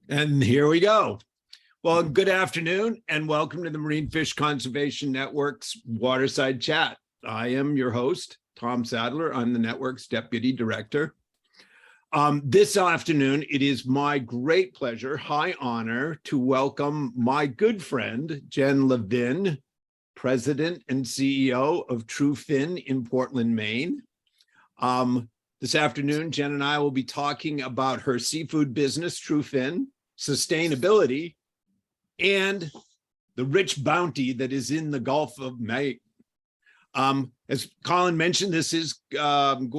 And here we go. Well, good afternoon and welcome to the Marine Fish Conservation Network's Waterside Chat. I am your host, Tom Sadler. I'm the network's deputy director. This afternoon, it is my great pleasure, high honor, to welcome my good friend, Jen Levin, President and CEO of Tru Fin in Portland, Maine. This afternoon, Jen and I will be talking about her seafood business, Tru Fin, sustainability, and the rich bounty that is in the Gulf of Maine. As Colin mentioned, this is being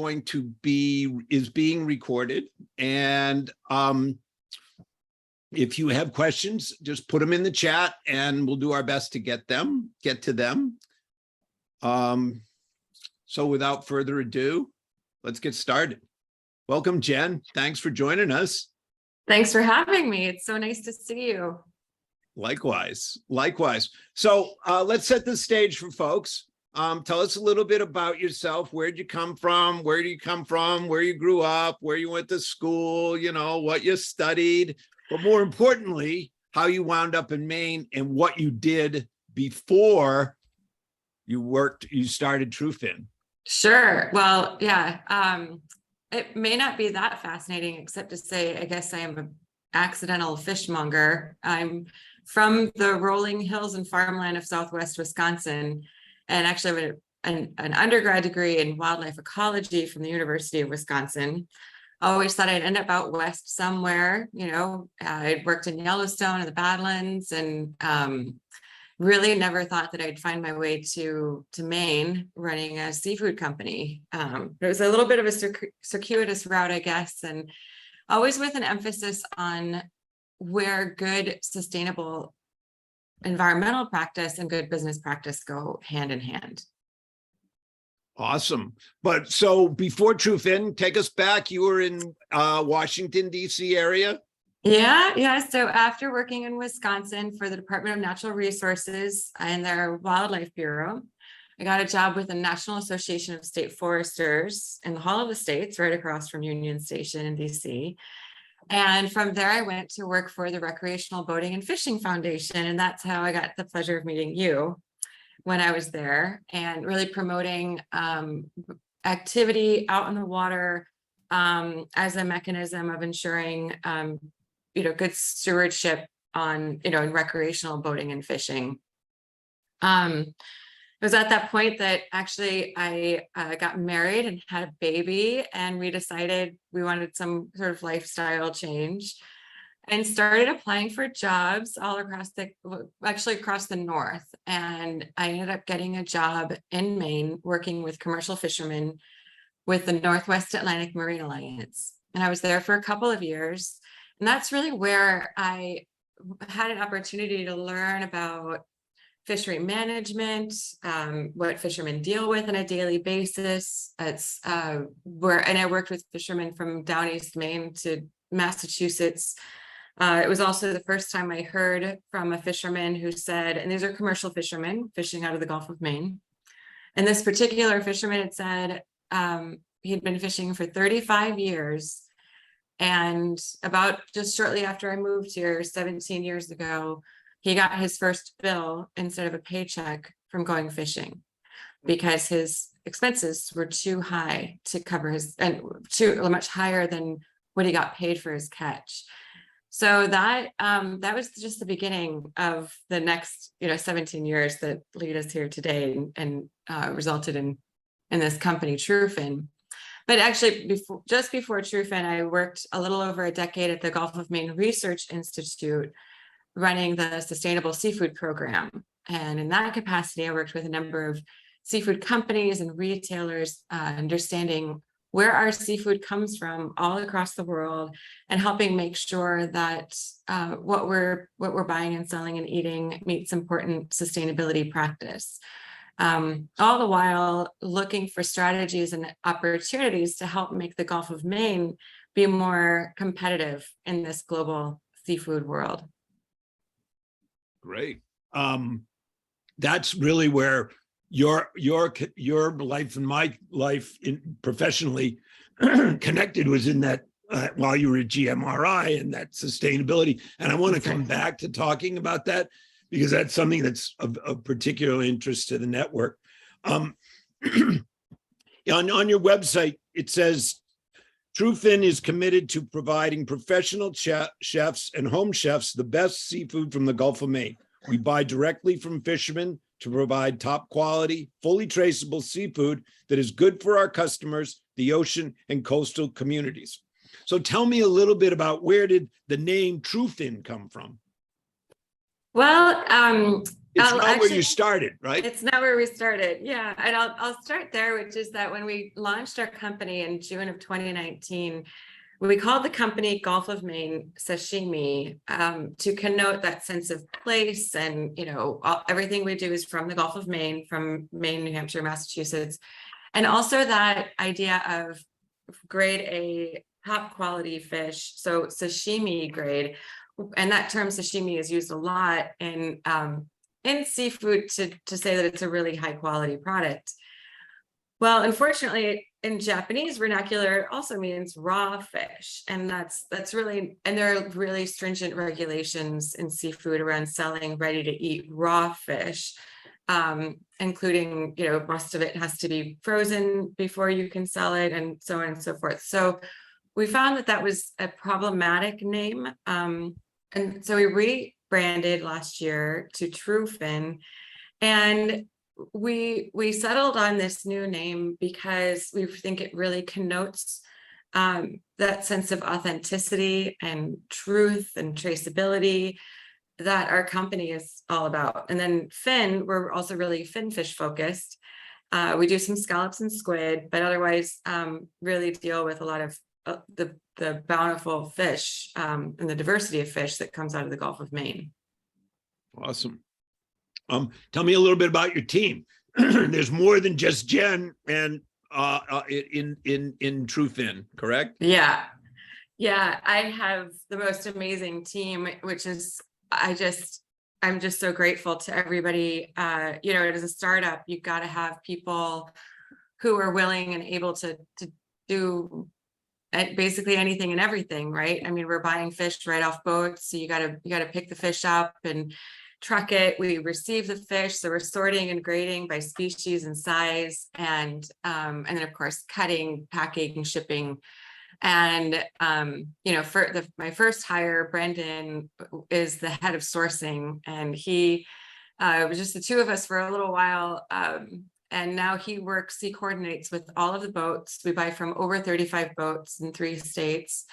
recorded, and if you have questions, just put them in the chat, and we'll do our best to get to them. So without further ado, let's get started. Welcome, Jen. Thanks for joining us. Thanks for having me. It's so nice to see you. Likewise. So let's set the stage for folks. Tell us a little bit about yourself. Where'd you come from? Where do you come from? Where you grew up? Where you went to school? You know, what you studied. But more importantly, how you wound up in Maine and what you did before you started Tru Fin. Sure. Well, yeah. It may not be that fascinating, except to say, I guess I am an accidental fishmonger. I'm from the rolling hills and farmland of Southwest Wisconsin, and actually have an undergrad degree in wildlife ecology from the University of Wisconsin. I always thought I'd end up out west somewhere. You know, I'd worked in Yellowstone and the Badlands, and really never thought that I'd find my way to Maine running a seafood company. It was a little bit of a circuitous route, I guess, and always with an emphasis on where good sustainable environmental practice and good business practice go hand in hand. Awesome. But so before Tru Fin, take us back. You were in Washington, D.C. area? Yeah. So after working in Wisconsin for the Department of Natural Resources and their Wildlife Bureau, I got a job with the National Association of State Foresters in the Hall of the States, right across from Union Station in DC. And from there, I went to work for the Recreational Boating and Fishing Foundation. And that's how I got the pleasure of meeting you when I was there, and really promoting activity out on the water as a mechanism of ensuring good stewardship on, in recreational boating and fishing. It was at that point that actually I got married and had a baby, and we decided we wanted some sort of lifestyle change and started applying for jobs all across across the north. And I ended up getting a job in Maine working with commercial fishermen with the Northwest Atlantic Marine Alliance. And I was there for a couple of years. And that's really where I had an opportunity to learn about fishery management, what fishermen deal with on a daily basis. And I worked with fishermen from down East Maine to Massachusetts. It was also the first time I heard from a fisherman who said, and these are commercial fishermen fishing out of the Gulf of Maine. And this particular fisherman had said he'd been fishing for 35 years. And about just shortly after I moved here 17 years ago, he got his first bill instead of a paycheck from going fishing because his expenses were too high to cover much higher than what he got paid for his catch. So that was just the beginning of the next 17 years that lead us here today and resulted in this company, Tru Fin. But actually, just before Tru Fin, I worked a little over a decade at the Gulf of Maine Research Institute, running the Sustainable Seafood Program. And in that capacity, I worked with a number of seafood companies and retailers, understanding where our seafood comes from all across the world, and helping make sure that what we're buying and selling and eating meets important sustainability practice. All the while looking for strategies and opportunities to help make the Gulf of Maine be more competitive in this global seafood world. Great. That's really where your life and my life professionally connected, was in that while you were at GMRI and that sustainability. And I want to That's right. come back to talking about that because that's something that's of particular interest to the network. On your website, it says, Tru Fin is committed to providing professional chefs and home chefs the best seafood from the Gulf of Maine. We buy directly from fishermen to provide top quality, fully traceable seafood that is good for our customers, the ocean, and coastal communities. So tell me a little bit about where did the name Tru Fin come from? Well, It's not where you started, right? It's not where we started. Yeah. And I'll start there, which is that when we launched our company in June of 2019, we called the company Gulf of Maine Sashimi to connote that sense of place. And, everything we do is from the Gulf of Maine, from Maine, New Hampshire, Massachusetts. And also that idea of grade A, top quality fish. So sashimi grade. And that term sashimi is used a lot in seafood to say that it's a really high quality product. Well, unfortunately, in Japanese vernacular, it also means raw fish. And that's really, and there are really stringent regulations in seafood around selling ready to eat raw fish, including, most of it has to be frozen before you can sell it and so on and so forth. So we found that was a problematic name. And so we rebranded last year to Tru Fin, and we settled on this new name because we think it really connotes that sense of authenticity and truth and traceability that our company is all about. And then fin, we're also really fin fish focused. We do some scallops and squid, but otherwise really deal with a lot of the bountiful fish and the diversity of fish that comes out of the Gulf of Maine. Awesome. Tell me a little bit about your team. There's more than just Jen and in Tru Fin, correct? Yeah. I have the most amazing team, which is I'm just so grateful to everybody. As a startup, you've got to have people who are willing and able to do basically anything and everything, right? I mean, we're buying fish right off boats, so you gotta pick the fish up and truck it. We receive the fish, so we're sorting and grading by species and size, and then of course cutting, packing, shipping. And for my first hire, Brendan is the head of sourcing, and he was just the two of us for a little while. And now he coordinates with all of the boats. We buy from over 35 boats in 3 states.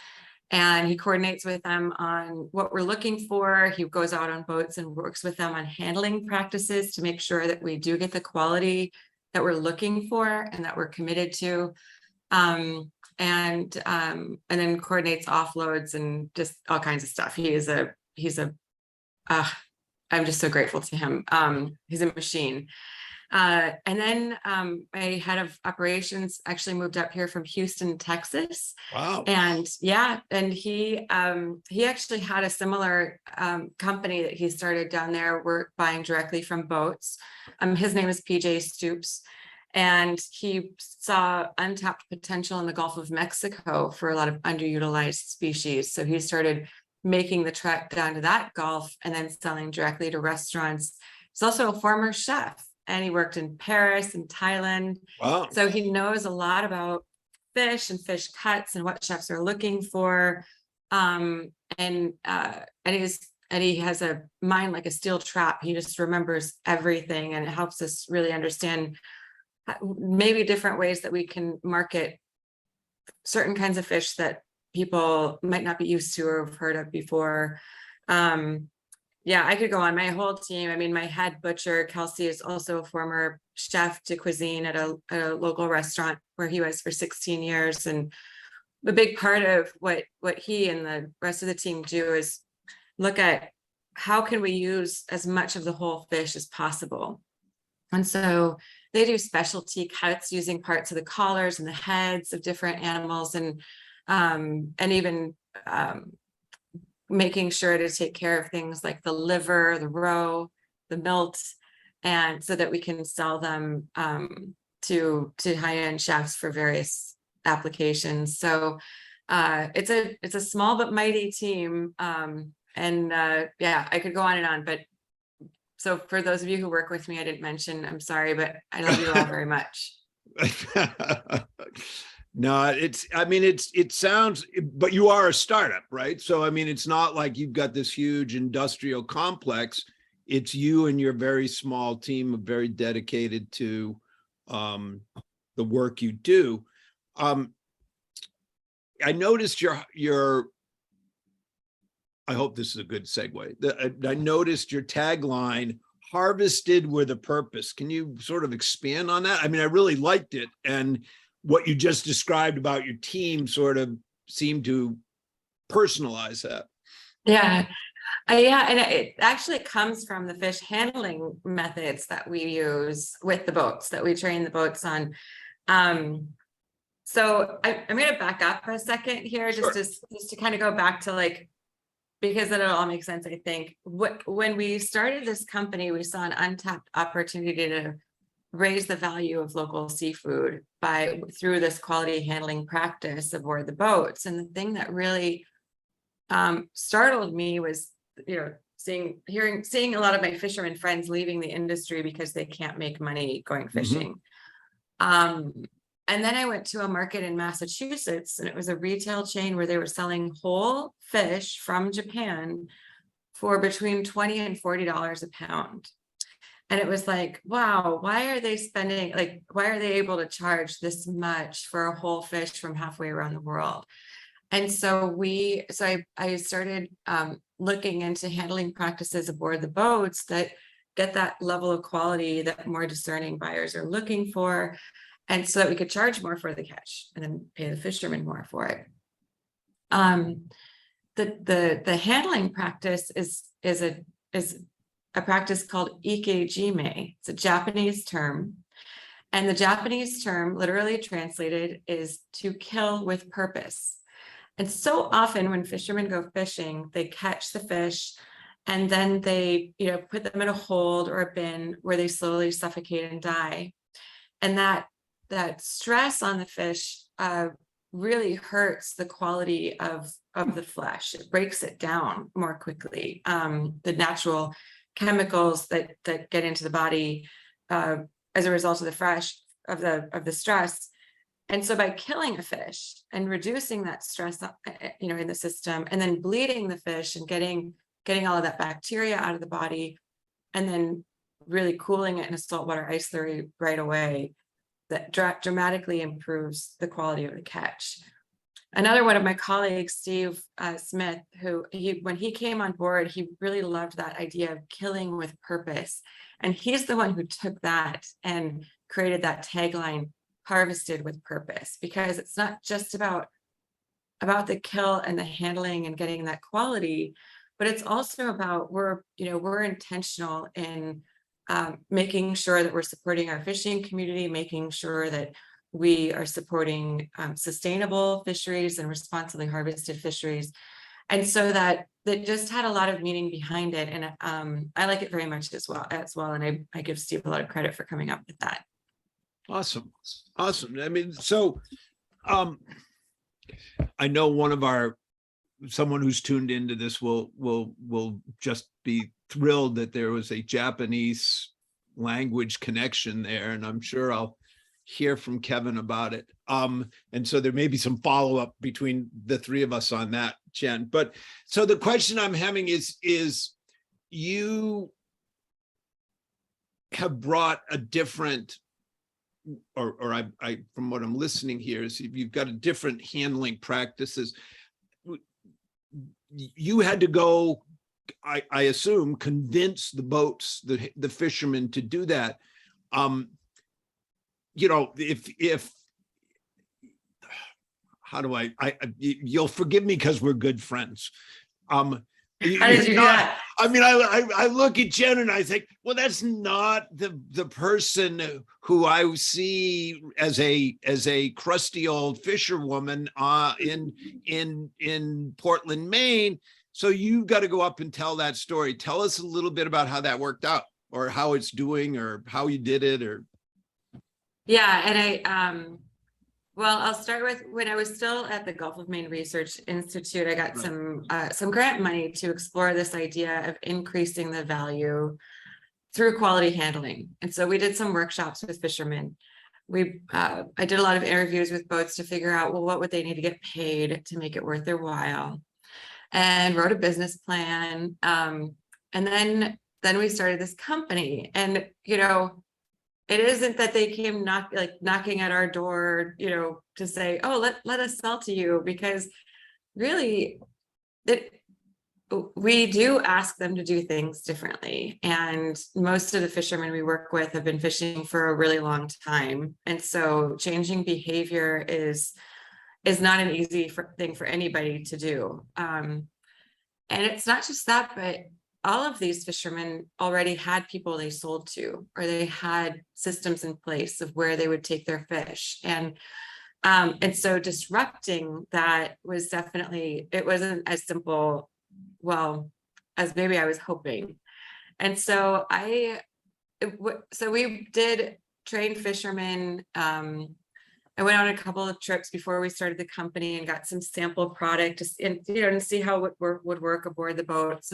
And he coordinates with them on what we're looking for. He goes out on boats and works with them on handling practices to make sure that we do get the quality that we're looking for and that we're committed to. And then coordinates offloads and just all kinds of stuff. I'm just so grateful to him. He's a machine. And then my head of operations actually moved up here from Houston, Texas. Wow. And he actually had a similar company that he started down there. We're buying directly from boats. His name is PJ Stoops, and he saw untapped potential in the Gulf of Mexico for a lot of underutilized species. So he started making the trek down to that Gulf and then selling directly to restaurants. He's also a former chef, and he worked in Paris and Thailand. Wow. So he knows a lot about fish and fish cuts and what chefs are looking for. And he has a mind like a steel trap. He just remembers everything, and it helps us really understand maybe different ways that we can market certain kinds of fish that people might not be used to or have heard of before. I could go on. My whole team, I mean, my head butcher, Kelsey, is also a former chef de cuisine at a local restaurant where he was for 16 years. And the big part of what he and the rest of the team do is look at how can we use as much of the whole fish as possible. And so they do specialty cuts using parts of the collars and the heads of different animals, and even making sure to take care of things like the liver, the roe, the milt, and so that we can sell them to high-end chefs for various applications. So it's a small but mighty team. Yeah, I could go on and on, but so for those of you who work with me, I didn't mention, I'm sorry, but I love you all very much. No, it sounds, but you are a startup, right? So, I mean, it's not like you've got this huge industrial complex. It's you and your very small team, very dedicated to the work you do. I noticed I hope this is a good segue. I noticed your tagline, harvested with a purpose. Can you sort of expand on that? I mean, I really liked it. And what you just described about your team sort of seemed to personalize that. Yeah. Yeah, and it actually comes from the fish handling methods that we use with the boats, that we train the boats on. So I'm going to back up a second here, Sure. just to kind of go back to like, because it'll all make sense, I think. When we started this company, we saw an untapped opportunity to raise the value of local seafood through this quality handling practice aboard the boats. And the thing that really startled me was, seeing a lot of my fishermen friends leaving the industry because they can't make money going fishing. And then I went to a market in Massachusetts, and it was a retail chain where they were selling whole fish from Japan for between $20 and $40 a pound. And it was like, wow, why are they able to charge this much for a whole fish from halfway around the world? And so I started looking into handling practices aboard the boats that get that level of quality that more discerning buyers are looking for, and so that we could charge more for the catch and then pay the fishermen more for it. The handling practice is a practice called ikejime. It's a Japanese term, and the Japanese term, literally translated, is to kill with purpose. And so often when fishermen go fishing, they catch the fish and then they, put them in a hold or a bin where they slowly suffocate and die. And that stress on the fish really hurts the quality of the flesh. It breaks it down more quickly. The natural chemicals that get into the body as a result of the stress. And so by killing a fish and reducing that stress, in the system, and then bleeding the fish and getting all of that bacteria out of the body, and then really cooling it in a saltwater ice slurry right away, that dramatically improves the quality of the catch. Another one of my colleagues, Steve Smith, when he came on board, he really loved that idea of killing with purpose. And he's the one who took that and created that tagline, harvested with purpose, because it's not just about the kill and the handling and getting that quality, but it's also about we're intentional in making sure that we're supporting our fishing community, making sure that we are supporting sustainable fisheries and responsibly harvested fisheries. And so that just had a lot of meaning behind it. And I like it very much as well. And I give Steve a lot of credit for coming up with that. Awesome. I mean, so I know someone who's tuned into this will just be thrilled that there was a Japanese language connection there, and I'm sure I'll hear from Kevin about it. And so there may be some follow-up between the three of us on that, Jen. But so the question I'm having is you have brought a different, or I from what I'm listening here, is you've got a different handling practices. You had to go, I assume, convince the boats, the fishermen to do that. If how do you'll forgive me because we're good friends. How did you do that? I mean, I look at Jen and I think, well, that's not the person who I see as a crusty old fisherwoman in Portland, Maine. So you've got to go up and tell that story. Tell us a little bit about how that worked out, or how it's doing, or how you did it, or. Yeah, and Well, I'll start with when I was still at the Gulf of Maine Research Institute, I got some grant money to explore this idea of increasing the value through quality handling. And so we did some workshops with fishermen. I did a lot of interviews with boats to figure out, well, what would they need to get paid to make it worth their while, and wrote a business plan. And then we started this company, and it isn't that they came knocking at our door, to say, oh, let us sell to you, because really we do ask them to do things differently. And most of the fishermen we work with have been fishing for a really long time. And so changing behavior is not an easy thing for anybody to do. And it's not just that, but all of these fishermen already had people they sold to, or they had systems in place of where they would take their fish. And so disrupting that was definitely, it wasn't as simple, well, as maybe I was hoping. And so we did train fishermen. I went on a couple of trips before we started the company and got some sample product to see how it would work aboard the boats.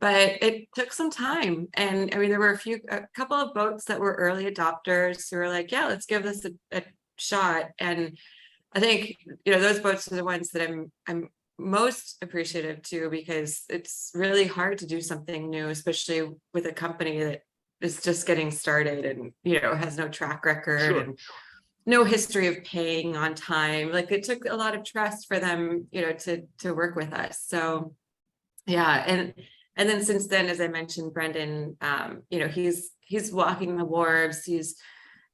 But it took some time. And I mean, there were a couple of boats that were early adopters who were like, yeah, let's give this a shot. And I think, those boats are the ones that I'm most appreciative to, because it's really hard to do something new, especially with a company that is just getting started and, has no track record. Sure. And no history of paying on time. Like, it took a lot of trust for them, to work with us. So yeah. And then since then, as I mentioned, Brendan, he's walking the wharves, he's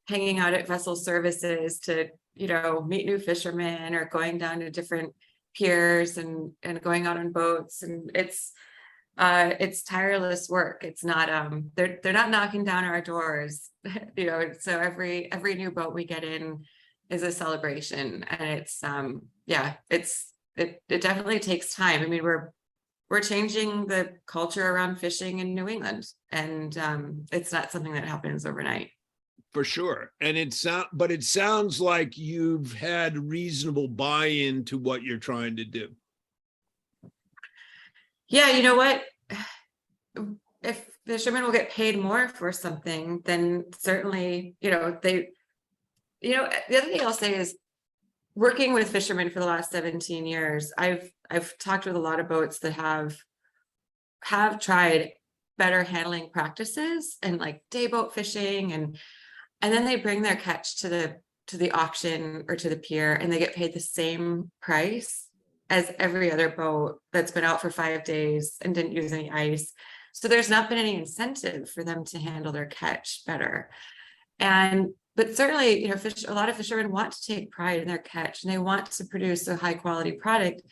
hanging out at vessel services to, meet new fishermen, or going down to different piers and going out on boats. And it's tireless work. It's not, they're not knocking down our doors, so every new boat we get in is a celebration. And it's, it definitely takes time. I mean, we're changing the culture around fishing in New England, and it's not something that happens overnight. For sure. And it sounds like you've had reasonable buy-in to what you're trying to do. Yeah, you know what? If fishermen will get paid more for something, then certainly, the other thing I'll say is, working with fishermen for the last 17 years, I've talked with a lot of boats that have tried better handling practices and like day boat fishing, and then they bring their catch to the auction or to the pier, and they get paid the same price as every other boat that's been out for 5 days and didn't use any ice. So there's not been any incentive for them to handle their catch better. But certainly, a lot of fishermen want to take pride in their catch, and they want to produce a high quality product,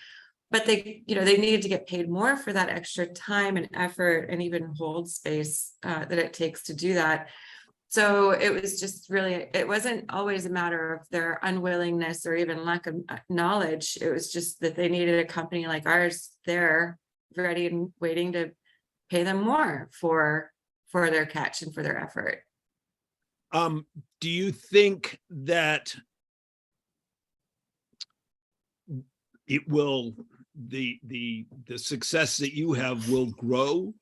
but they needed to get paid more for that extra time and effort and even hold space that it takes to do that. So it was just really, it wasn't always a matter of their unwillingness or even lack of knowledge. It was just that they needed a company like ours there, ready and waiting to pay them more for their catch and for their effort. Do you think that it will, the success that you have will grow?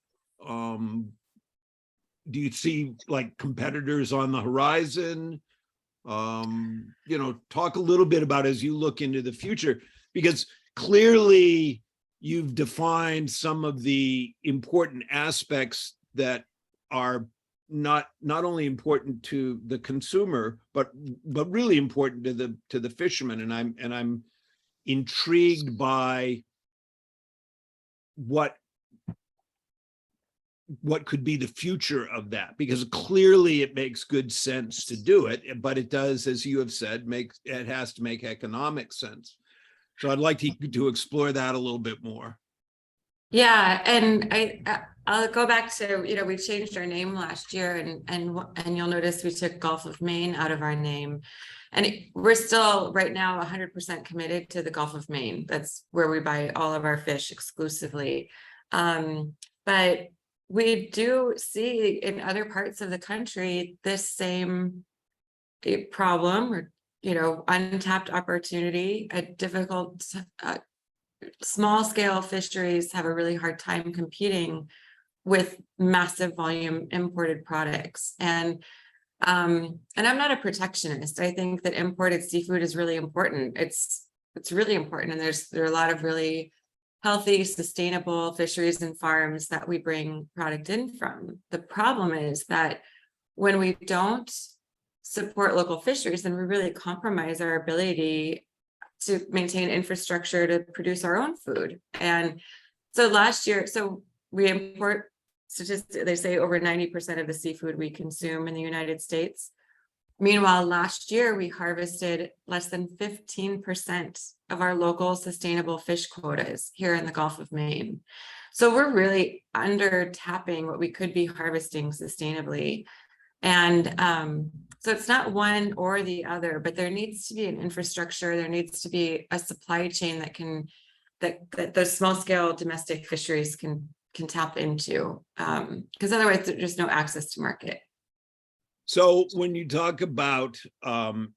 Do you see like competitors on the horizon? Talk a little bit about as you look into the future, because clearly you've defined some of the important aspects that are not only important to the consumer, but really important to the fisherman. And I'm intrigued by what could be the future of that, because clearly it makes good sense to do it, but it does, as you have said, it has to make economic sense. So I'd like to explore that a little bit more. Yeah, and I'll go back to, we changed our name last year, and you'll notice we took Gulf of Maine out of our name, and we're still right now 100% committed to the Gulf of Maine. That's where we buy all of our fish exclusively. But we do see in other parts of the country this same problem, or untapped opportunity, a difficult, small scale fisheries have a really hard time competing with massive volume imported products. And I'm not a protectionist. I think that imported seafood is really important. It's really important. And there are a lot of really healthy, sustainable fisheries and farms that we bring product in from. The problem is that when we don't support local fisheries, then we really compromise our ability to maintain infrastructure to produce our own food. And so last year, we import statistics, they say over 90% of the seafood we consume in the United States. Meanwhile, last year we harvested less than 15% of our local sustainable fish quotas here in the Gulf of Maine. So we're really under tapping what we could be harvesting sustainably. And so it's not one or the other, but there needs to be an infrastructure, there needs to be a supply chain that those small scale domestic fisheries can tap into, because otherwise there's just no access to market. So when you talk about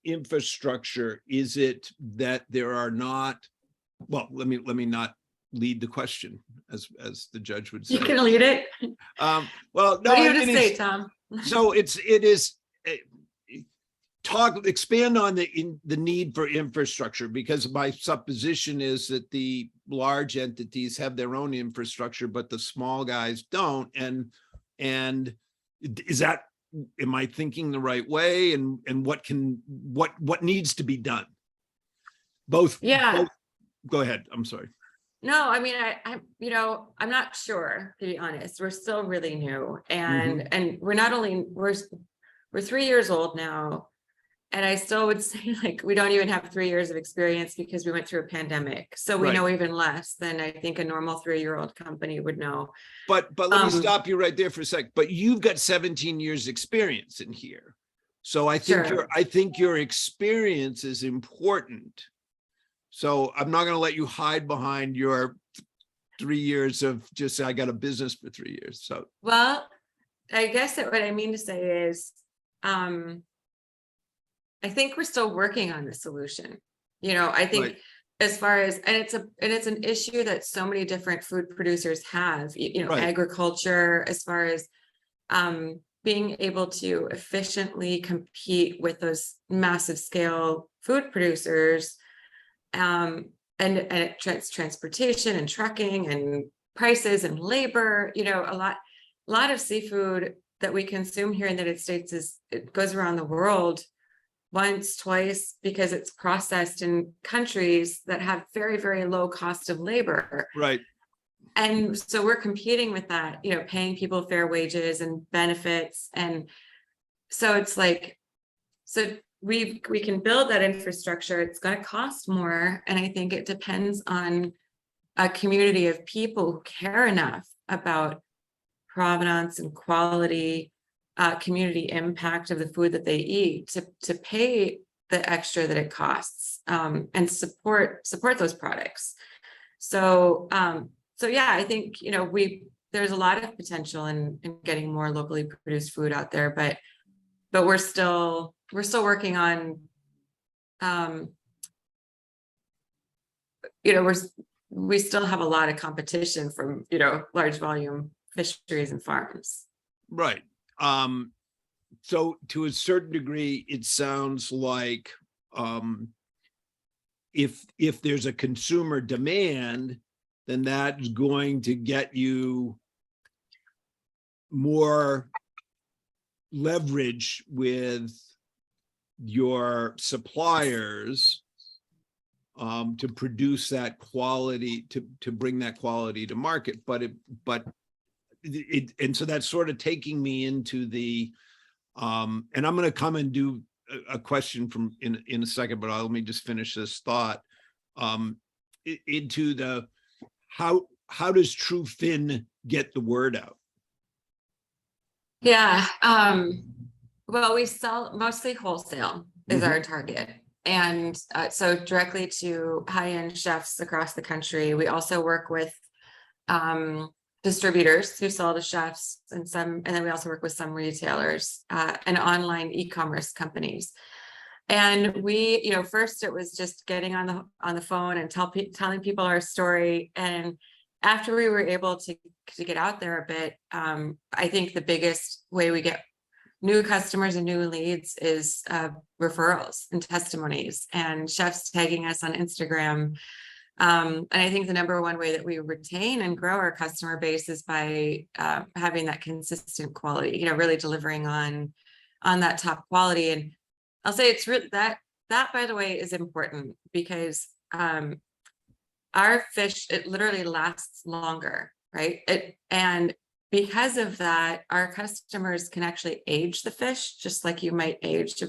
infrastructure, is it that there are not, well, let me not lead the question, as the judge would say. You can lead it. Well, no, what do you have to say, Tom? So it is expand on the need for infrastructure, because my supposition is that the large entities have their own infrastructure, but the small guys don't. And is that, am I thinking the right way? And what needs to be done? Both. Go ahead. I'm sorry. No, I mean, I'm not sure, to be honest. We're still really new, and we're 3 years old now. And I still would say, like, we don't even have 3 years of experience because we went through a pandemic. So we know even less than I think a normal 3-year-old company would know. But let me stop you right there for a sec. But you've got 17 years experience in here. So I think your experience is important. So I'm not going to let you hide behind your 3 years of just, I got a business for 3 years. So, well, I guess that what I mean to say is, I think we're still working on the solution. I think as far as, and it's an issue that so many different food producers have, agriculture, as far as being able to efficiently compete with those massive scale food producers, and it's transportation and trucking and prices and labor. A lot of seafood that we consume here in the United States it goes around the world once, twice, because it's processed in countries that have very, very low cost of labor. Right. And so we're competing with that, paying people fair wages and benefits. And so it's like, so we can build that infrastructure. It's going to cost more. And I think it depends on a community of people who care enough about provenance and quality, community impact of the food that they eat to pay the extra that it costs, and support those products. So yeah, I think there's a lot of potential in getting more locally produced food out there, but we're still working on we still have a lot of competition from large volume fisheries and farms. Right. So to a certain degree, it sounds like if there's a consumer demand, then that's going to get you more leverage with your suppliers to produce that quality, to bring that quality to market. And so that's sort of taking me into the, and I'm going to come and do a question from in a second, but let me just finish this thought, into the, how does Tru Fin get the word out? Yeah. Well, we sell mostly wholesale is our target. And so directly to high-end chefs across the country. We also work with distributors who sell to chefs and then we also work with some retailers and online e-commerce companies. And we, first it was just getting on the phone and telling people our story. And after we were able to get out there a bit, I think the biggest way we get new customers and new leads is referrals and testimonies and chefs tagging us on Instagram. And I think the number one way that we retain and grow our customer base is by having that consistent quality, really delivering on that top quality. And I'll say it's really that by the way is important because our fish, it literally lasts longer, right? And because of that, our customers can actually age the fish just like you might age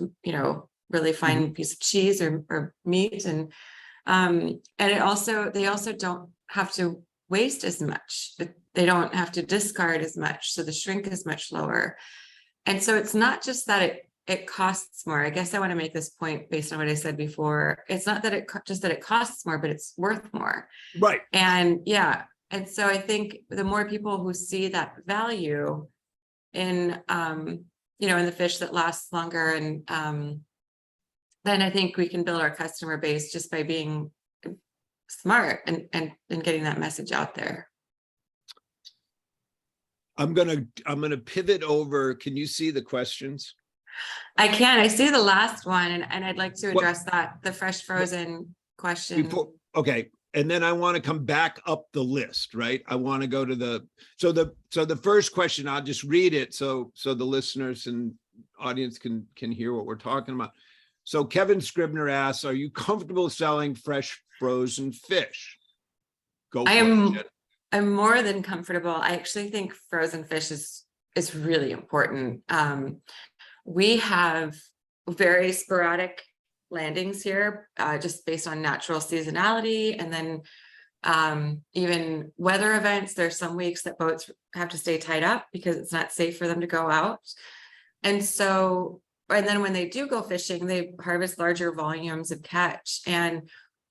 really fine piece of cheese or meat. And they also don't have to waste as much. They don't have to discard as much. So the shrink is much lower. And so it's not just that it costs more. I guess I want to make this point based on what I said before. It's not that it costs more, but it's worth more. Right. And yeah. And so I think the more people who see that value in, in the fish that lasts longer, and then I think we can build our customer base just by being smart and getting that message out there. I'm gonna pivot over. Can you see the questions? I can. I see the last one, and I'd like to address that, the fresh frozen question. Okay. And then I want to come back up the list, right? I want to go to the first question. I'll just read it so the listeners and audience can hear what we're talking about. So Kevin Scribner asks, are you comfortable selling fresh frozen fish? I'm more than comfortable. I actually think frozen fish is really important. We have very sporadic landings here, just based on natural seasonality, and then even weather events. There's some weeks that boats have to stay tied up because it's not safe for them to go out. And then when they do go fishing, they harvest larger volumes of catch, and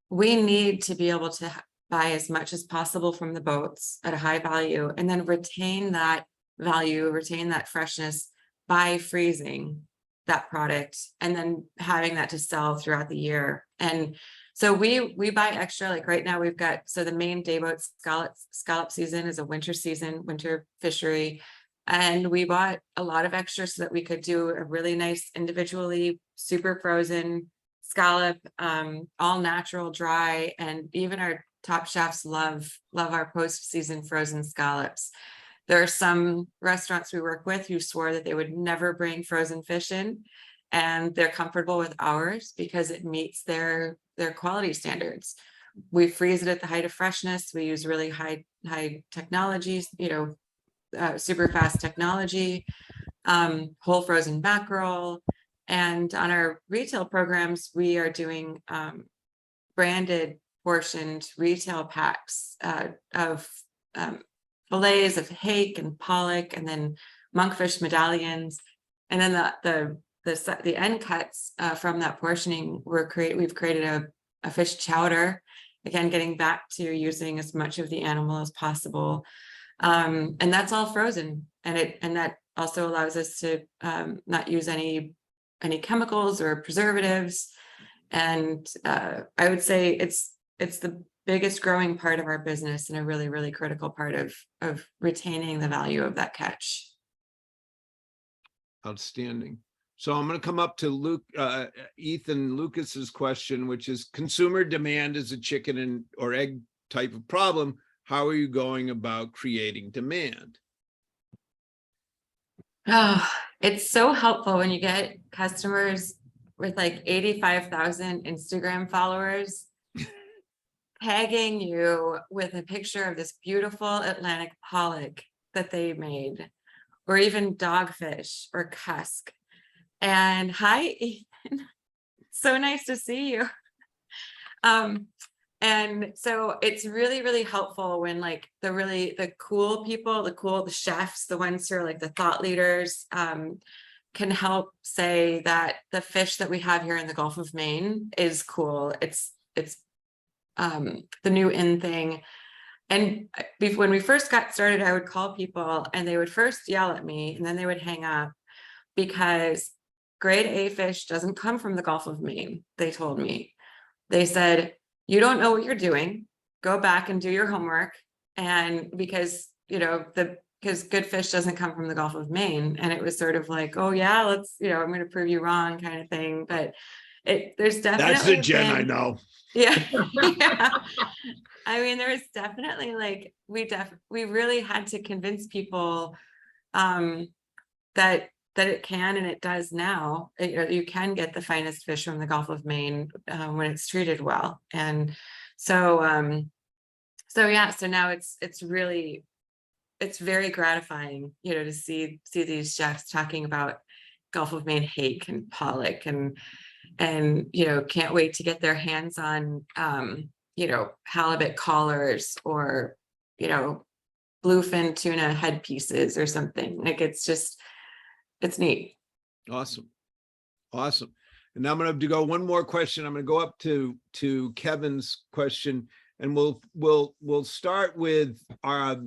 we need to be able to buy as much as possible from the boats at a high value, and then retain that value, retain that freshness by freezing that product and then having that to sell throughout the year. And so we buy extra. Like right now we've got, so the main day boat scallop season is a winter fishery. And we bought a lot of extra so that we could do a really nice individually super frozen scallop, all natural, dry. And even our top chefs love our post-season frozen scallops. There are some restaurants we work with who swore that they would never bring frozen fish in, and they're comfortable with ours because it meets their quality standards. We freeze it at the height of freshness. We use really high technologies, super fast technology, whole frozen mackerel. And on our retail programs, we are doing branded portioned retail packs of fillets of hake and pollock, and then monkfish medallions, and then the end cuts from that portioning. We've created a fish chowder, again getting back to using as much of the animal as possible, and that's all frozen, and that also allows us to not use any chemicals or preservatives. And I would say it's the biggest growing part of our business and a really, really critical part of retaining the value of that catch. Outstanding. So I'm going to come up to Ethan Lucas's question, which is consumer demand is a chicken or egg type of problem. How are you going about creating demand? Oh, it's so helpful when you get customers with like 85,000 Instagram followers tagging you with a picture of this beautiful Atlantic pollock that they made, or even dogfish or cusk. And hi, Ethan. So nice to see you. And so it's really, really helpful when like the cool people, the chefs, the ones who are like the thought leaders, can help say that the fish that we have here in the Gulf of Maine is cool. It's the new in thing. And when we first got started, I would call people and they would first yell at me and then they would hang up because grade A fish doesn't come from the Gulf of Maine, they told me. They said, you don't know what you're doing. Go back and do your homework. And because, because good fish doesn't come from the Gulf of Maine. And it was sort of like, oh yeah, let's, I'm going to prove you wrong kind of thing. But there's definitely That's the Jen I know. Yeah. Yeah. I mean, there was definitely like, we really had to convince people that it can, and it does now. You can get the finest fish from the Gulf of Maine when it's treated well. And so yeah, so now it's very gratifying, to see these chefs talking about Gulf of Maine hake and pollock and can't wait to get their hands on halibut collars or bluefin tuna head pieces or something. Like it's neat. Awesome. And now I'm going to go one more question. I'm going to go up to Kevin's question, and we'll start with are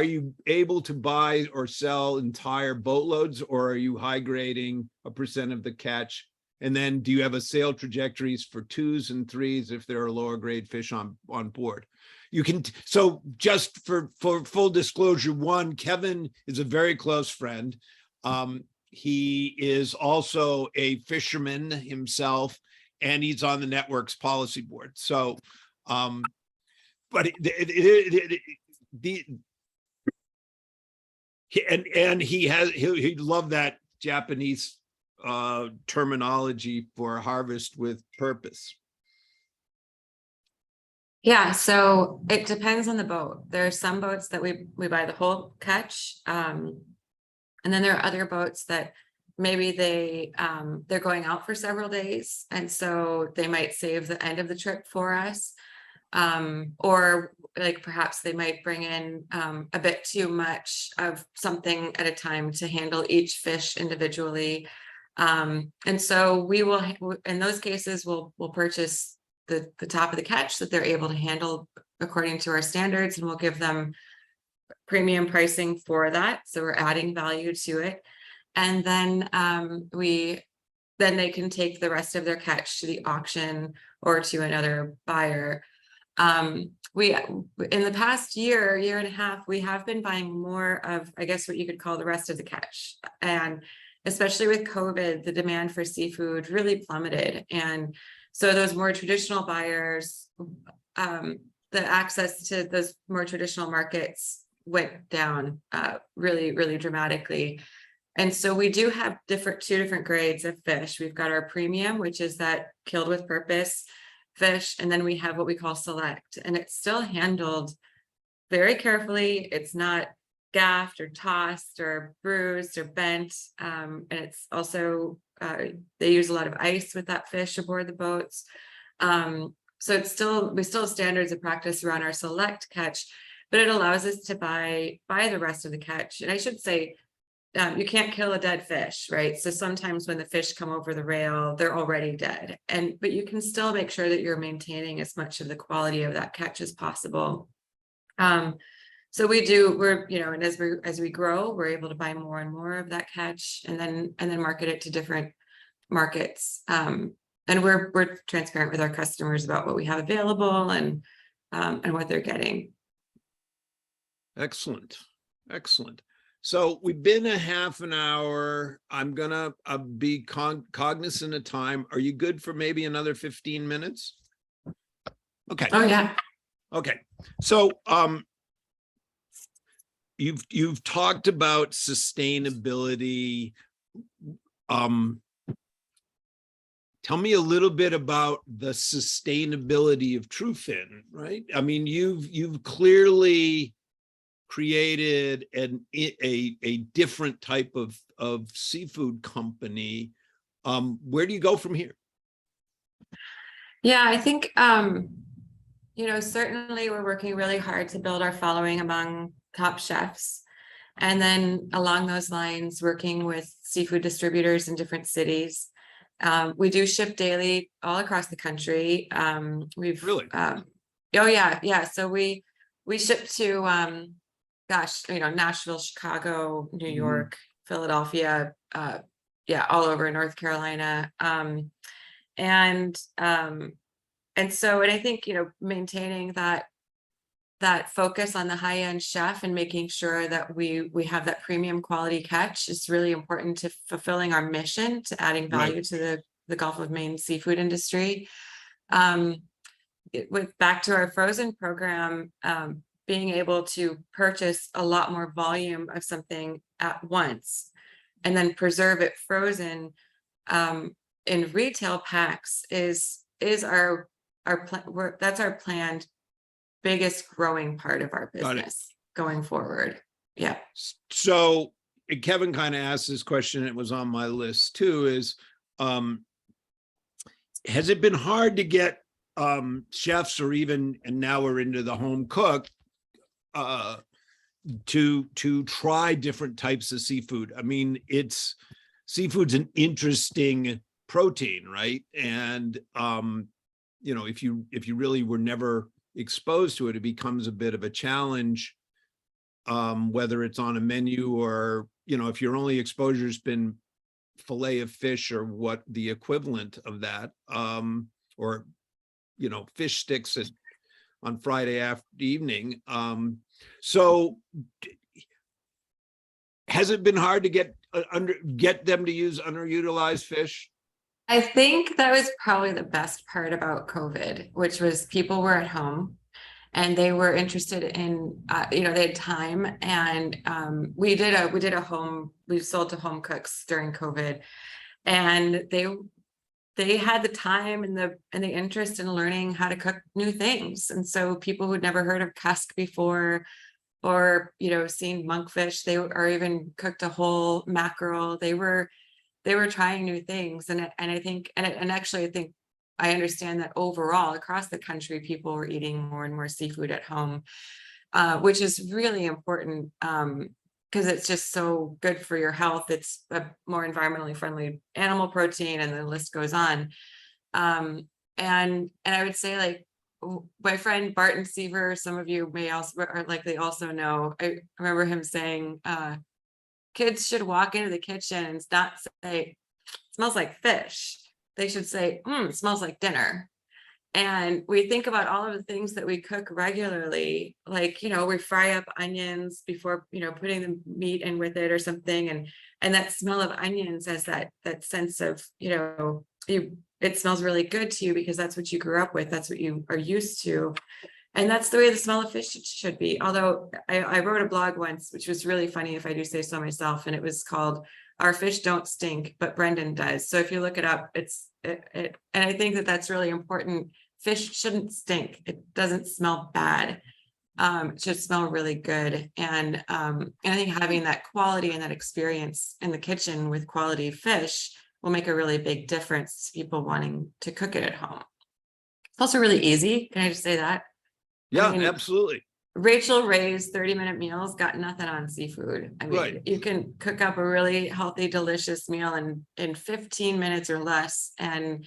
you able to buy or sell entire boatloads, or are you high grading a percent of the catch? And then do you have a sale trajectories for 2s and 3s if there are lower grade fish on board? You can, so just for full disclosure, one, Kevin is a very close friend. He is also a fisherman himself, and he's on the network's policy board. So, but he loved that Japanese terminology for harvest with purpose. Yeah, so it depends on the boat. There are some boats that we buy the whole catch, and then there are other boats that maybe they're going out for several days, and so they might save the end of the trip for us, or like perhaps they might bring in a bit too much of something at a time to handle each fish individually. And so we will, in those cases, we'll purchase the top of the catch that they're able to handle according to our standards, and we'll give them premium pricing for that. So we're adding value to it. And then then they can take the rest of their catch to the auction or to another buyer. We, in the past year and a half, we have been buying more of, I guess, what you could call the rest of the catch. And especially with COVID, the demand for seafood really plummeted. And so those more traditional buyers, the access to those more traditional markets went down really, really dramatically. And so we do have two different grades of fish. We've got our premium, which is that killed with purpose fish. And then we have what we call select, and it's still handled very carefully. It's not gaffed or tossed or bruised or bent. And it's also, they use a lot of ice with that fish aboard the boats. So we still have standards of practice around our select catch, but it allows us to buy the rest of the catch. And I should say, you can't kill a dead fish, right? So sometimes when the fish come over the rail, they're already dead. But you can still make sure that you're maintaining as much of the quality of that catch as possible. So and as we grow, we're able to buy more and more of that catch, and then market it to different markets. And we're transparent with our customers about what we have available and what they're getting. Excellent. So we've been a half an hour. I'm gonna be cognizant of time. Are you good for maybe another 15 minutes? Okay. Oh yeah. Okay. So you've talked about sustainability. Tell me a little bit about the sustainability of Tru Fin, right? I mean, you've clearly created a different type of seafood company. Where do you go from here? Yeah, I think certainly we're working really hard to build our following among top chefs, and then along those lines, working with seafood distributors in different cities. We do ship daily all across the country. We've Really? Oh yeah. So we ship to Nashville, Chicago, New York, Philadelphia, all over North Carolina. And so, and I think, maintaining that focus on the high-end chef and making sure that we have that premium quality catch is really important to fulfilling our mission, to adding value to the Gulf of Maine seafood industry. With back to our frozen program, being able to purchase a lot more volume of something at once and then preserve it frozen in retail packs is our that's our planned biggest growing part of our business going forward. Yeah. So Kevin kind of asked this question, it was on my list too, is has it been hard to get chefs, or even, and now we're into the home cook, to try different types of seafood? I mean, seafood's an interesting protein, right? And if you really were never exposed to it, it becomes a bit of a challenge, whether it's on a menu or, if your only exposure's been fillet of fish or what the equivalent of that, or, fish sticks on Friday evening. So has it been hard to get them to use underutilized fish? I think that was probably the best part about COVID, which was people were at home and they were interested in, they had time, and we sold to home cooks during COVID, and they had the time and the interest in learning how to cook new things. And so people who'd never heard of cusk before, or seen monkfish, or even cooked a whole mackerel, they were trying new things. And I think, and actually I think I understand that overall across the country, people were eating more and more seafood at home, which is really important, because it's just so good for your health. It's a more environmentally friendly animal protein, and the list goes on. And I would say, like, my friend Barton Seaver, some of you may also are likely also know, I remember him saying, kids should walk into the kitchen and not say, smells like fish. They should say, it smells like dinner. And we think about all of the things that we cook regularly, like, we fry up onions before, putting the meat in with it or something. And that smell of onions has that sense of, it smells really good to you because that's what you grew up with. That's what you are used to. And that's the way the smell of fish should be. Although I wrote a blog once, which was really funny, if I do say so myself, and it was called "Our Fish Don't Stink, but Brendan Does." So if you look it up, and I think that that's really important. Fish shouldn't stink. It doesn't smell bad. It should smell really good. And I think having that quality and that experience in the kitchen with quality fish will make a really big difference to people wanting to cook it at home. It's also really easy. Can I just say that? Yeah, absolutely. Rachel Ray's 30-minute meals got nothing on seafood. I mean, you can cook up a really healthy, delicious meal in 15 minutes or less. And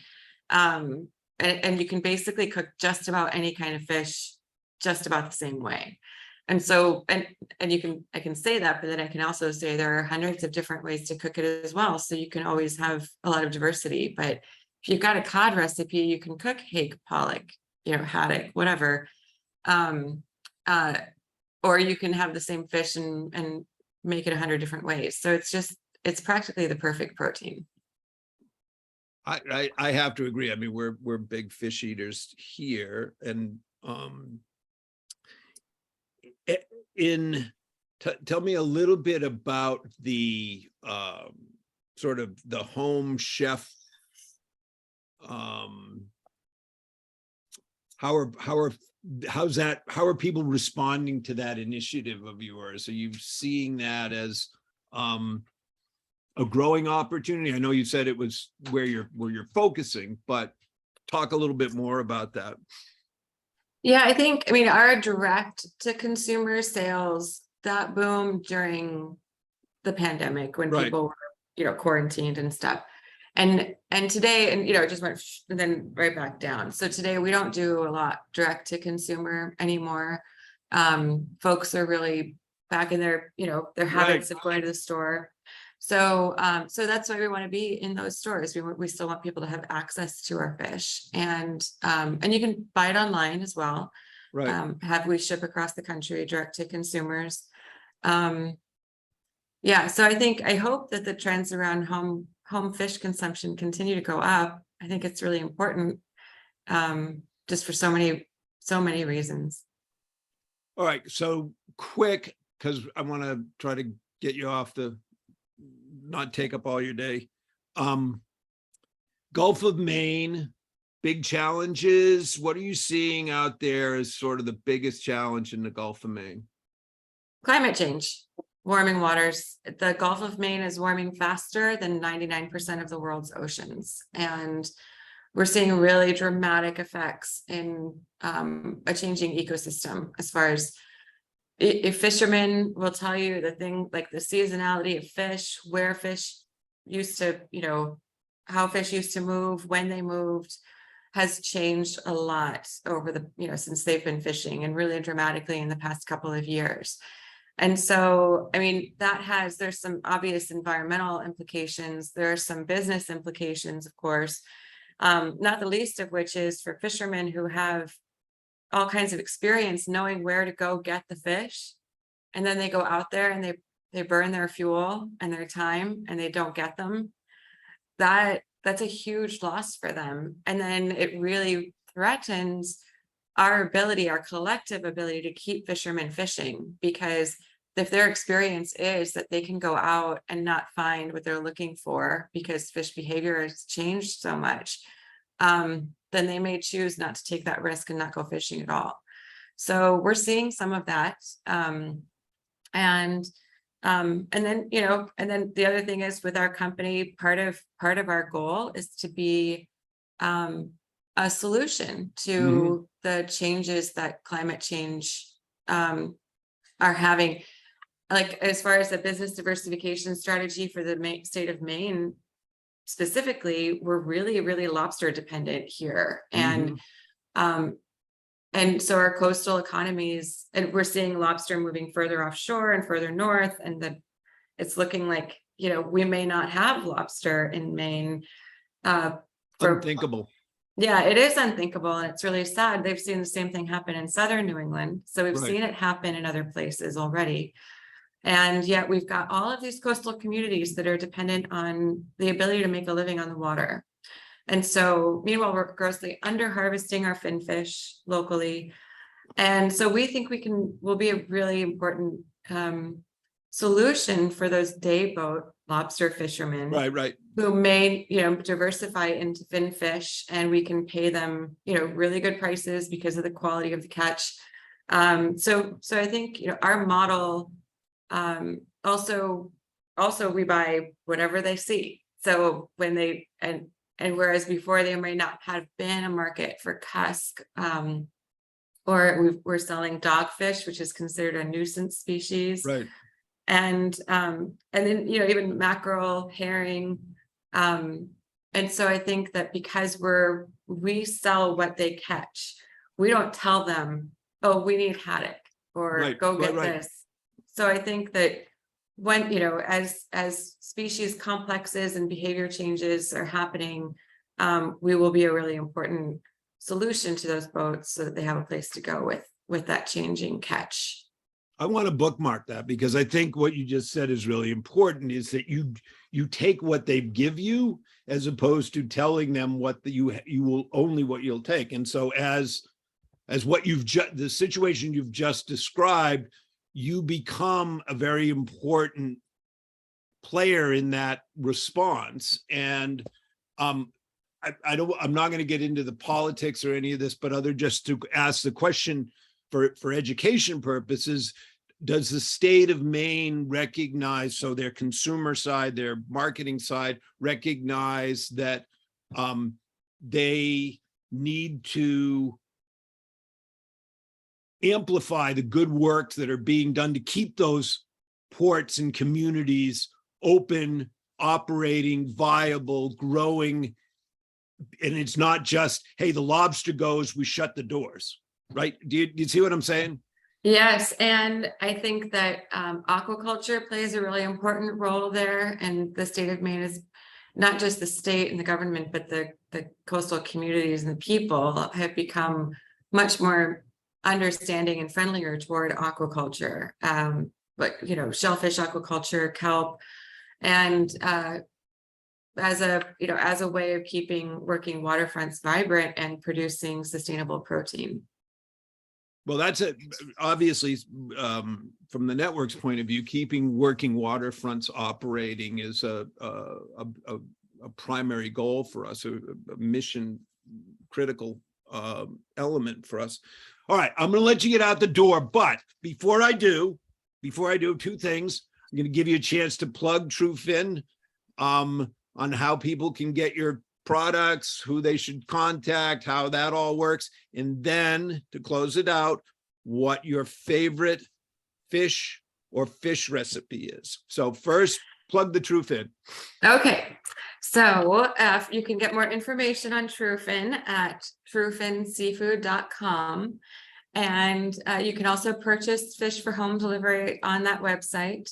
you can basically cook just about any kind of fish just about the same way. And so, and I can say that, but then I can also say there are hundreds of different ways to cook it as well. So you can always have a lot of diversity. But if you've got a cod recipe, you can cook hake, pollock, haddock, whatever. Or you can have the same fish and make it 100 different ways. So it's practically the perfect protein. I have to agree. I mean, we're big fish eaters here, and tell me a little bit about the sort of the home chef. How are people responding to that initiative of yours? Are you seeing that as a growing opportunity? I know you said it was where you're focusing, but talk a little bit more about that. Yeah, I mean, our direct to consumer sales, that boomed during the pandemic when people were, quarantined and stuff. And today, it just went and then right back down. So today we don't do a lot direct to consumer anymore. Folks are really back in their, their habits of going to the store. So, so that's why we want to be in those stores. We still want people to have access to our fish, and you can buy it online as well. Right. We ship across the country direct to consumers. Yeah, so I hope that the trends around home fish consumption continue to go up. I think it's really important, just for so many reasons. All right. So quick, because I want to try to get you off not take up all your day. Gulf of Maine, big challenges. What are you seeing out there as sort of the biggest challenge in the Gulf of Maine? Climate change, warming waters. The Gulf of Maine is warming faster than 99% of the world's oceans. And we're seeing really dramatic effects in a changing ecosystem. As far as if fishermen will tell you the thing, like the seasonality of fish, where fish used to, how fish used to move, when they moved, has changed a lot over the, since they've been fishing, and really dramatically in the past couple of years. And so, I mean, there's some obvious environmental implications. There are some business implications, of course, not the least of which is for fishermen who have all kinds of experience knowing where to go get the fish. And then they go out there and they burn their fuel and their time and they don't get them. That's a huge loss for them. And then it really threatens our collective ability to keep fishermen fishing, because if their experience is that they can go out and not find what they're looking for because fish behavior has changed so much, then they may choose not to take that risk and not go fishing at all. So we're seeing some of that. And then, and then the other thing is with our company, part of our goal is to be a solution to the changes that climate change are having. Like, as far as the business diversification strategy for the state of Maine specifically, we're really, really lobster dependent here. And so our coastal economies, and we're seeing lobster moving further offshore and further north, and it's looking like, we may not have lobster in Maine. Unthinkable. Yeah, it is unthinkable, and it's really sad. They've seen the same thing happen in southern New England. So we've seen it happen in other places already. And yet we've got all of these coastal communities that are dependent on the ability to make a living on the water. And so meanwhile, we're grossly under harvesting our fin fish locally. And so we think will be a really important solution for those day boat lobster fishermen. Right. Who may, diversify into fin fish, and we can pay them, really good prices because of the quality of the catch. So I think, our model, also we buy whatever they see. So when and whereas before they may not have been a market for cusk, or we're selling dogfish, which is considered a nuisance species. Right. And then, even mackerel, herring. And so I think that because we sell what they catch, we don't tell them, oh, we need haddock or go get this. So I think that when, as species complexes and behavior changes are happening, we will be a really important solution to those boats so that they have a place to go with that changing catch. I want to bookmark that, because I think what you just said is really important, is that you take what they give you as opposed to telling them what you will only what you'll take. And so as what the situation you've just described, you become a very important player in that response. And I'm not going to get into the politics or any of this, but just to ask the question for education purposes, does the state of Maine recognize, so their consumer side, their marketing side, recognize that they need to amplify the good works that are being done to keep those ports and communities open, operating, viable, growing? And it's not just, hey, the lobster goes, we shut the doors, right? Do you see what I'm saying? Yes, and I think that aquaculture plays a really important role there, and the state of Maine is not just the state and the government, but the coastal communities and the people have become much more understanding and friendlier toward aquaculture. But shellfish aquaculture, kelp, and as a way of keeping working waterfronts vibrant and producing sustainable protein. Well, that's it. Obviously, from the network's point of view, keeping working waterfronts operating is a primary goal for us, a mission critical element for us. All right, I'm going to let you get out the door, but before I do, two things. I'm going to give you a chance to plug Tru Fin on how people can get your products, who they should contact, how that all works, and then to close it out, what your favorite fish or fish recipe is. So first, plug the Tru Fin. Okay, so you can get more information on Tru Fin at trufinseafood.com, and you can also purchase fish for home delivery on that website.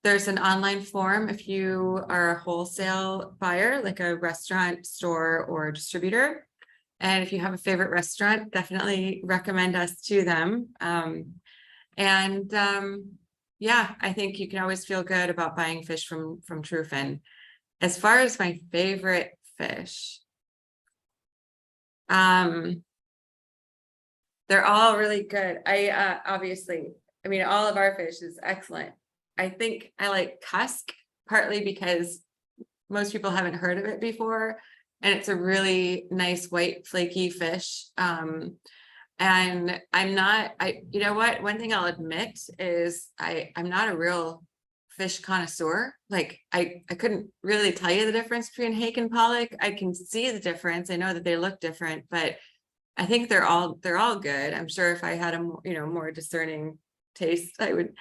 There's an online form if you are a wholesale buyer, like a restaurant, store, or distributor. And if you have a favorite restaurant, definitely recommend us to them. Yeah, I think you can always feel good about buying fish from Tru Fin. As far as my favorite fish, they're all really good. Obviously, all of our fish is excellent. I think I like cusk, partly because most people haven't heard of it before, and it's a really nice white flaky fish. And I'm not, one thing I'll admit is I'm not a real fish connoisseur. Like I couldn't really tell you the difference between hake and pollock. I can see the difference. I know that they look different, but I think they're all good. I'm sure if I had a more discerning taste, I would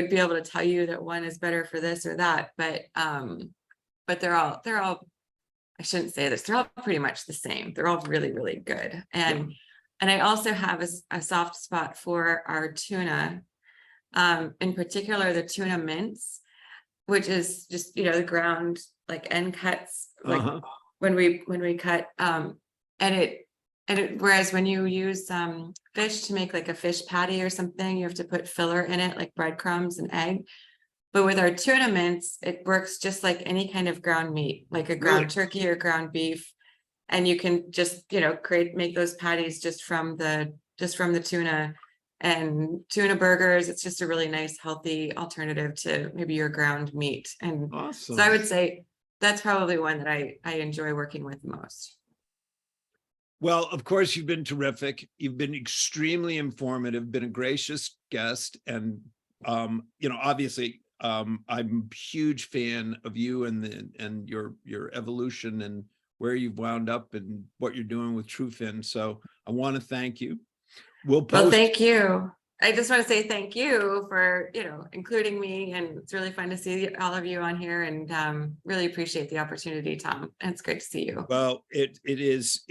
be able to tell you that one is better for this or that, but they're all I shouldn't say this, they're all pretty much the same. They're all really, really good. And I also have a soft spot for our tuna, in particular the tuna mince, which is just the ground like end cuts, like when we cut, whereas when you use fish to make like a fish patty or something, you have to put filler in it, like breadcrumbs and egg. But with our tuna mince, it works just like any kind of ground meat, like a ground turkey or ground beef. And you can just, make those patties just from the tuna, and tuna burgers. It's just a really nice, healthy alternative to maybe your ground meat. And awesome. So I would say that's probably one that I enjoy working with most. Well, of course, you've been terrific. You've been extremely informative, been a gracious guest. And, obviously, I'm a huge fan of you and your evolution and where you've wound up and what you're doing with Tru Fin. So I want to thank you. Well, thank you. I just want to say thank you for, including me, and it's really fun to see all of you on here, and really appreciate the opportunity, Tom. And it's great to see you. Well, it is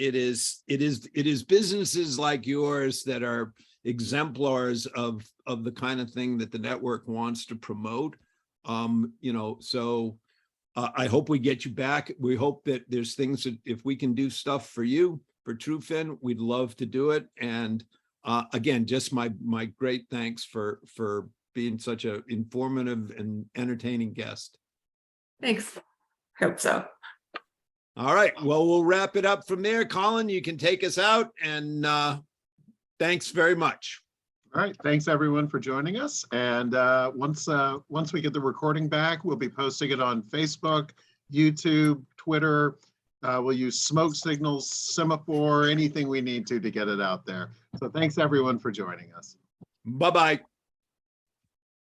businesses like yours that are exemplars of the kind of thing that the network wants to promote. So I hope we get you back. We hope that there's things that if we can do stuff for you, for Tru Fin, we'd love to do it. And again, just my great thanks for being such an informative and entertaining guest. Thanks. Hope so. All right. Well, we'll wrap it up from there. Colin, you can take us out, and thanks very much. All right. Thanks everyone for joining us. And once we get the recording back, we'll be posting it on Facebook, YouTube, Twitter. We'll use smoke signals, semaphore, anything we need to get it out there. So thanks everyone for joining us. Bye-bye.